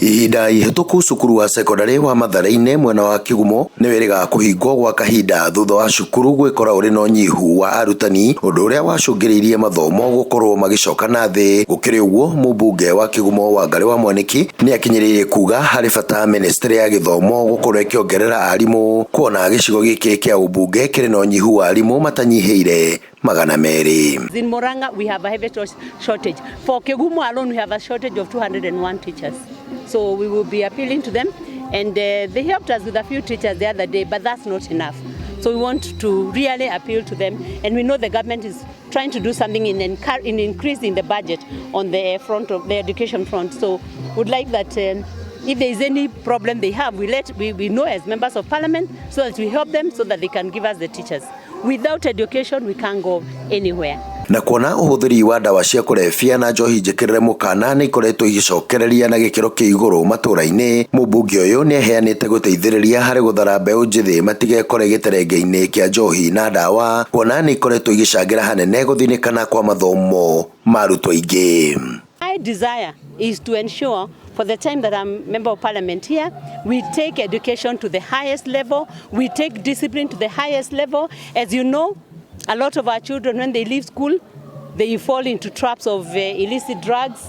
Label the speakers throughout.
Speaker 1: Ihinda ihituku cukuru wa secondary wa Mathare-inĩ mwena wa Kigumo nĩ wĩrĩga kũhingwo gwa kahinda thutha wa cukuru gwĩkora ũrĩ na ũnyihu wa arutani, ũndũ ũrĩa wacũngĩrĩirie mathomo gũkorwo magĩcoka na thĩ. Gũkĩrĩ ũguo, mũmbunge wa Kigumo Wangari wa Mwaniki nĩ akinyĩrĩirie kuga harĩ bata ministry ya gĩthomo gũkorwo ĩkĩongerera arimũ, kuona gĩcigo gĩkĩ kĩa ũmbunge kĩrĩ na ũnyihu wa arimũ matanyihĩire magana merĩ.
Speaker 2: In Murang'a we have a heavy shortage. For Kigumo alone we have a shortage of 201 teachers. So we will be appealing to them, and they helped us with a few teachers the other day, but that's not enough. So we want to really appeal to them, and we know the government is trying to do something in increasing the budget on the front of the education front. So would like that if there is any problem they have, we know as members of parliament, so that we help them so that they can give us the teachers. Without education we can't go anywhere.
Speaker 1: Na kuona ũhũthĩri wa ndawa cia kũrebia na njohi njĩkĩrĩre mũkana nĩ ikoretwo igĩcokereria na gĩkĩro kĩa igũrũ matũũra-inĩ, mũmbunge ũyũ nĩ aheanĩte gũteithĩrĩria harĩ gũthara mbeũ njĩthĩ matigekore gĩterenge-inĩ kĩa njohi na ndawa, kuona nĩ ikoretwo igĩcangĩra hanene gũthinĩkana kwa mathomo ma arutwo aingĩ.
Speaker 2: My desire is to ensure, for the time that I'm member of parliament here, we take education to the highest level, we take discipline to the highest level. As you know, a lot of our children, when they leave school, they fall into traps of illicit drugs,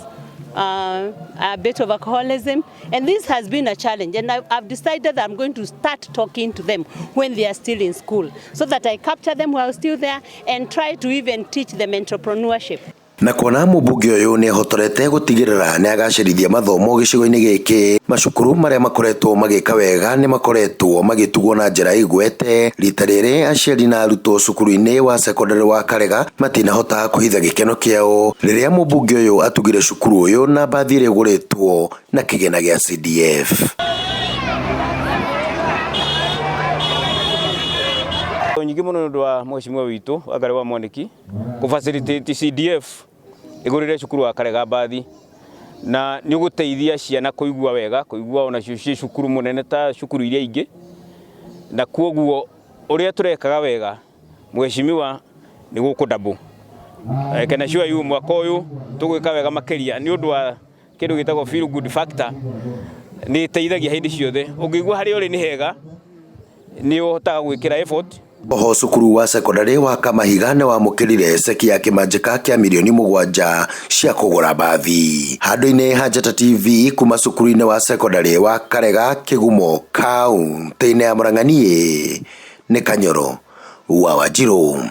Speaker 2: a bit of alcoholism, and this has been a challenge. And I've decided that I'm going to start talking to them when they are still in school, so that I capture them while still there and try to even teach them entrepreneurship.
Speaker 1: Na kuona mũmbunge ũyũ nĩ ahotorete gũtigĩrĩra nĩ agacĩrithia mathomo gĩcigo-inĩ gĩkĩ, macukuru marĩa makoretwo magĩka wega nĩ makoretwo magĩtugwo na njĩra igwete. Rita rĩrĩ aciari na arutwo cukuru-inĩ wa secondary wa Karega matinahota kũhitha gĩkeno kĩao rĩrĩa mũmbunge ũyũ atugire cukuru ũyũ na mbathi ĩrĩa ĩgũrĩtwo na kĩgĩna gĩa CDF.
Speaker 3: Nyingĩ mũno nĩ ũndũ wa mheshimiwa witũ Wangari wa Mwaniki kũfacilitate CDF igũrĩre cukuru wa Karega mbathi, na nĩ gũteithia ciana kũigua wega, kũigua ona cio cukuru mũnene ta cukuru iria ingĩ, na kwoguo ũrĩa tũrekaga wega mheshimiwa nĩ gũkũdabũ. Kana sure yu mwaka ũyũ tũgwĩka wega makĩria nĩ ũndũ wa kĩndũ gĩtagwo feel good factor, nĩ teithagia hĩndĩ ciothe. Ũngĩigua harĩa ũrĩ nĩ hega nĩ ũhotaga gwĩkĩra effort.
Speaker 1: Oho cukuru wa secondary wa Kamahiga nĩ wamũkĩrire ceki ya kĩmanjĩka kĩa mirioni 7 cia kũgũra mbathi. Handũ-inĩ ha Njata TV kuma cukuru-inĩ wa secondary wa Karega, Kigumo, kaunti-inĩ ya Murang'a, nĩ Kanyoro wa Wanjirũ.